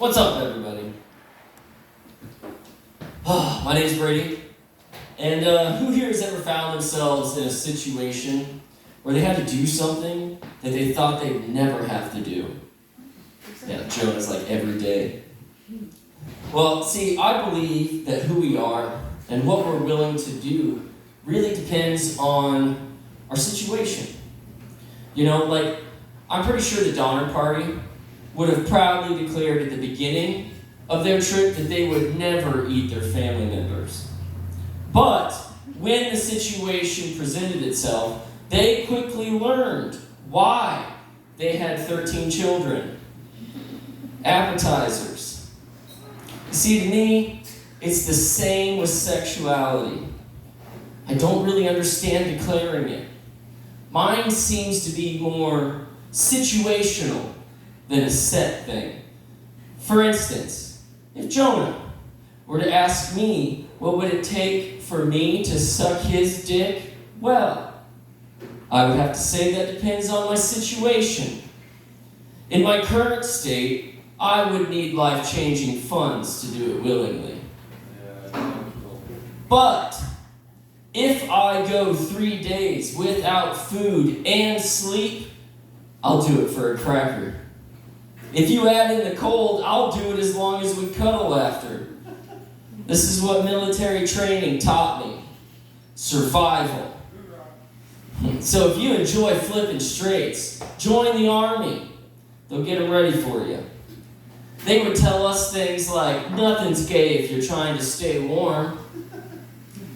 What's up, everybody? My name's Brady, and who here has ever found themselves in a situation where they had to do something that they thought they'd never have to do? Yeah, Jonah's like every day. Well, see, I believe that who we are and what we're willing to do really depends on our situation. You know, like, I'm pretty sure the Donner Party would have proudly declared at the beginning of their trip that they would never eat their family members. But when the situation presented itself, they quickly learned why they had 13 children. Appetizers. You see, to me, it's the same with sexuality. I don't really understand declaring it. Mine seems to be more situational than a set thing. For instance, if Jonah were to ask me what would it take for me to suck his dick, well, I would have to say that depends on my situation. In my current state, I would need life-changing funds to do it willingly. But if I go 3 days without food and sleep, I'll do it for a cracker. If you add in the cold, I'll do it as long as we cuddle after. This is what military training taught me. Survival. So if you enjoy flipping straights, join the army. They'll get them ready for you. They would tell us things like, nothing's gay if you're trying to stay warm.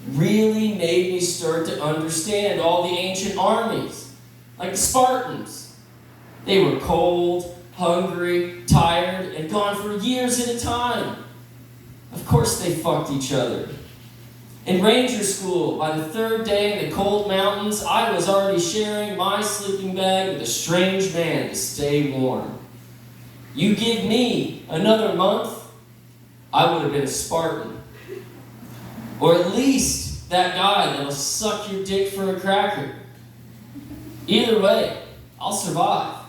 Really made me start to understand all the ancient armies, like the Spartans. They were cold, hungry, tired, and gone for years at a time. Of course they fucked each other. In Ranger School, by the 3rd day in the cold mountains, I was already sharing my sleeping bag with a strange man to stay warm. You give me another month, I would have been a Spartan. Or at least that guy that'll suck your dick for a cracker. Either way, I'll survive.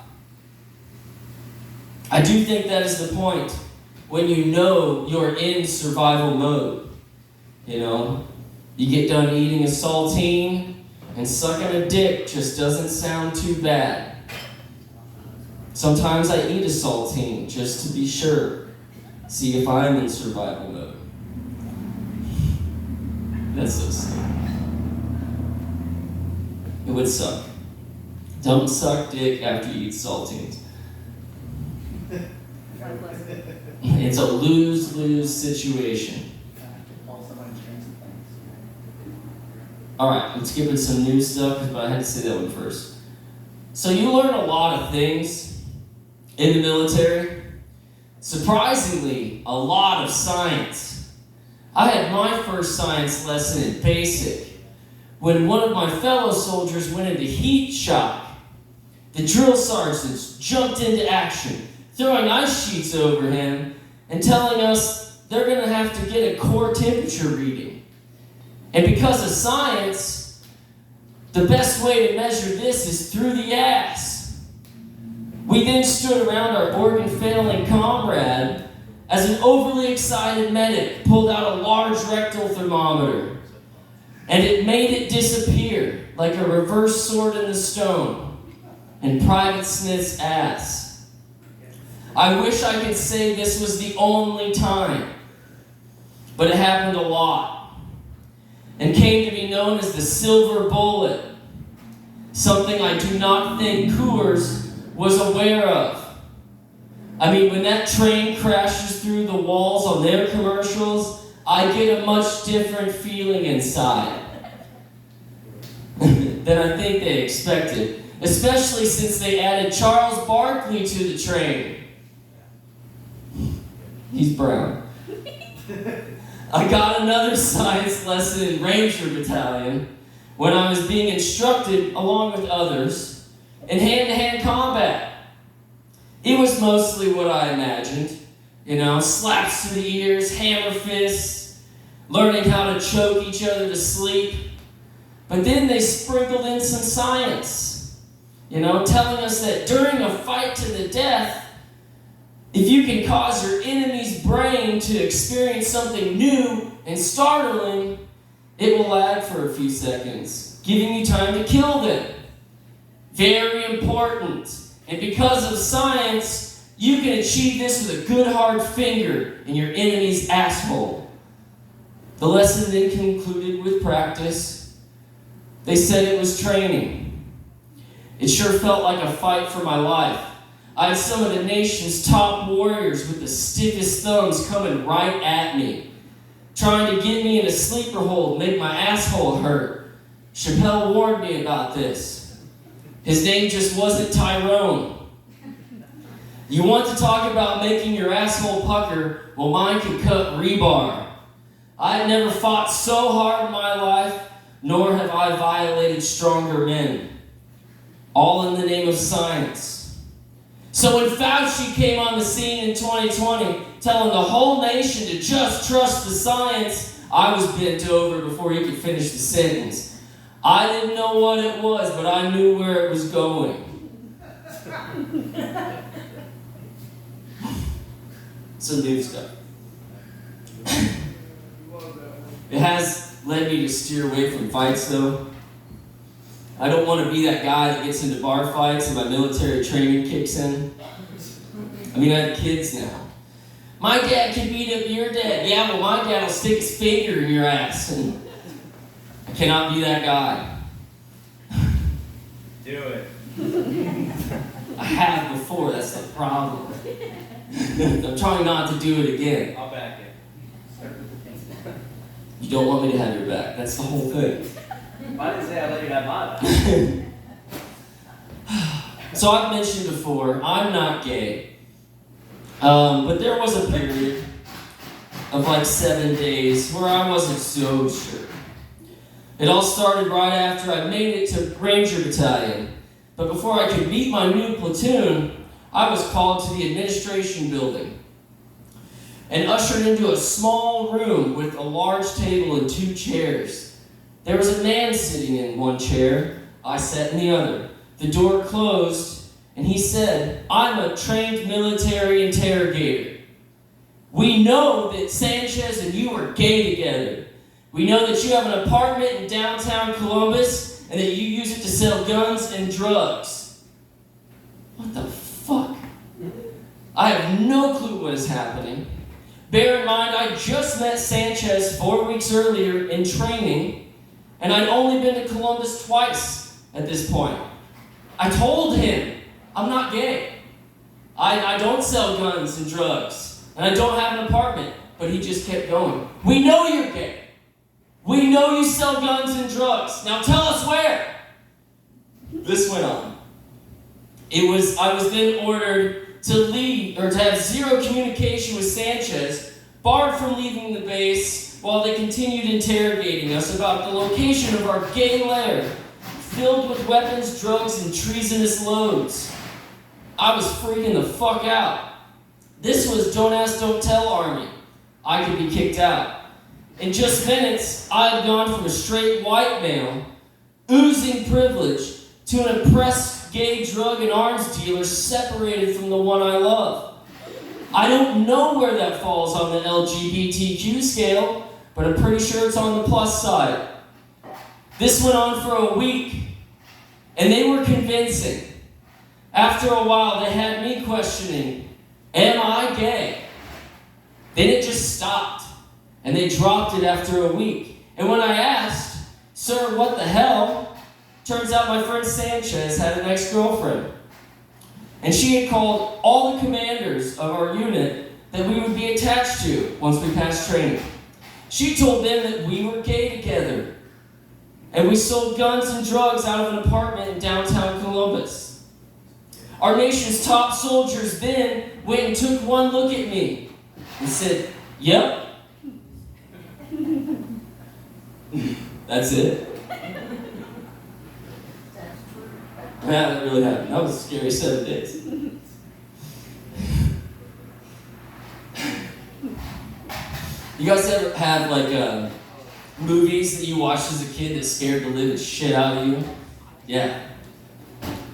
I do think that is the point when you know you're in survival mode. You know, you get done eating a saltine and sucking a dick just doesn't sound too bad. Sometimes I eat a saltine just to be sure, see if I'm in survival mode. That's so sick. It would suck. Don't suck dick after you eat saltines. It's a lose-lose situation. Alright, let's give it some new stuff, but I had to say that one first. So you learn a lot of things in the military. Surprisingly, a lot of science. I had my first science lesson in basic when one of my fellow soldiers went into heat shock. The drill sergeants jumped into action, throwing ice sheets over him and telling us they're going to have to get a core temperature reading. And because of science, the best way to measure this is through the ass. We then stood around our organ-failing comrade as an overly excited medic pulled out a large rectal thermometer, and it made it disappear like a reverse sword in the stone in Private Smith's ass. I wish I could say this was the only time, but it happened a lot and came to be known as the silver bullet, something I do not think Coors was aware of. I mean, when that train crashes through the walls on their commercials, I get a much different feeling inside than I think they expected, especially since they added Charles Barkley to the train. He's brown. I got another science lesson in Ranger Battalion when I was being instructed, along with others, in hand-to-hand combat. It was mostly what I imagined. You know, slaps to the ears, hammer fists, learning how to choke each other to sleep. But then they sprinkled in some science, you know, telling us that during a fight to the death, If you can cause your enemy's brain to experience something new and startling, it will lag for a few seconds, giving you time to kill them. Very important. And because of science, you can achieve this with a good hard finger in your enemy's asshole. The lesson then concluded with practice. They said it was training. It sure felt like a fight for my life. I had some of the nation's top warriors with the stiffest thumbs coming right at me, trying to get me in a sleeper hold, make my asshole hurt. Chappelle warned me about this. His name just wasn't Tyrone. You want to talk about making your asshole pucker? Well, mine could cut rebar. I had never fought so hard in my life, nor have I violated stronger men. All in the name of science. So when Fauci came on the scene in 2020, telling the whole nation to just trust the science, I was bent over before he could finish the sentence. I didn't know what it was, but I knew where it was going. Some new stuff. It has led me to steer away from fights, though. I don't want to be that guy that gets into bar fights and my military training kicks in. I mean, I have kids now. My dad can beat up your dad. Yeah, well, my dad will stick his finger in your ass. And I cannot be that guy. Do it. I have before, that's the problem. I'm trying not to do it again. I'll back it. You don't want me to have your back. That's the whole thing. I didn't say I let you have my back. So I've mentioned before, I'm not gay. But there was a period of like 7 days where I wasn't so sure. It all started right after I made it to Ranger Battalion. But before I could meet my new platoon, I was called to the administration building and ushered into a small room with a large table and 2 chairs. There was a man sitting in one chair. I sat in the other. The door closed, and he said, "I'm a trained military interrogator. We know that Sanchez and you are gay together. We know that you have an apartment in downtown Columbus and that you use it to sell guns and drugs." What the fuck? I have no clue what is happening. Bear in mind, I just met Sanchez 4 weeks earlier in training, and I'd only been to Columbus twice at this point. I told him, I'm not gay. I don't sell guns and drugs, and I don't have an apartment. But he just kept going. We know you're gay. We know you sell guns and drugs. Now tell us where. This went on. I was then ordered to leave, or to have zero communication with Sanchez, barred from leaving the base, while they continued interrogating us about the location of our gay lair, filled with weapons, drugs, and treasonous loads. I was freaking the fuck out. This was Don't Ask, Don't Tell Army. I could be kicked out. In just minutes, I had gone from a straight white male, oozing privilege, to an oppressed gay drug and arms dealer separated from the one I love. I don't know where that falls on the LGBTQ scale, but I'm pretty sure it's on the plus side. This went on for a week, and they were convincing. After a while, they had me questioning, am I gay? Then it just stopped, and they dropped it after a week. And when I asked, "Sir, what the hell?" turns out my friend Sanchez had an ex-girlfriend. And she had called all the commanders of our unit that we would be attached to once we passed training. She told them that we were gay together, and we sold guns and drugs out of an apartment in downtown Columbus. Our nation's top soldiers then went and took one look at me and said, "Yep." That's it. Yeah, that really happened. That was a scary 7 days. You guys ever have like movies that you watched as a kid that scared the living shit out of you? Yeah.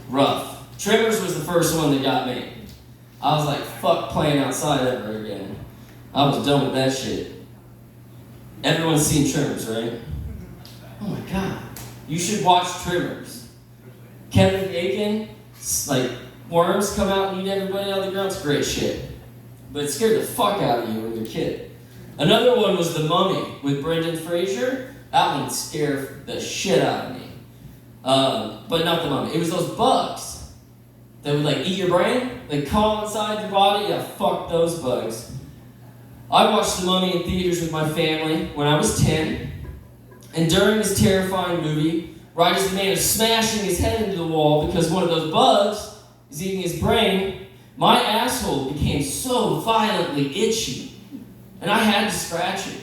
Rough. Tremors was the first one that got me. I was like, fuck playing outside ever again. I was done with that shit. Everyone's seen Tremors, right? Oh my god. You should watch Tremors. Kevin Bacon, like, worms come out and eat everybody out of the ground. It's great shit. But it scared the fuck out of you when you're a kid. Another one was The Mummy with Brendan Fraser. That one scared the shit out of me. But not The Mummy. It was those bugs that would, like, eat your brain. They crawl inside your body. Yeah, fuck those bugs. I watched The Mummy in theaters with my family when I was 10. And during this terrifying movie, right as the man is smashing his head into the wall because one of those bugs is eating his brain, my asshole became so violently itchy. And I had to scratch it.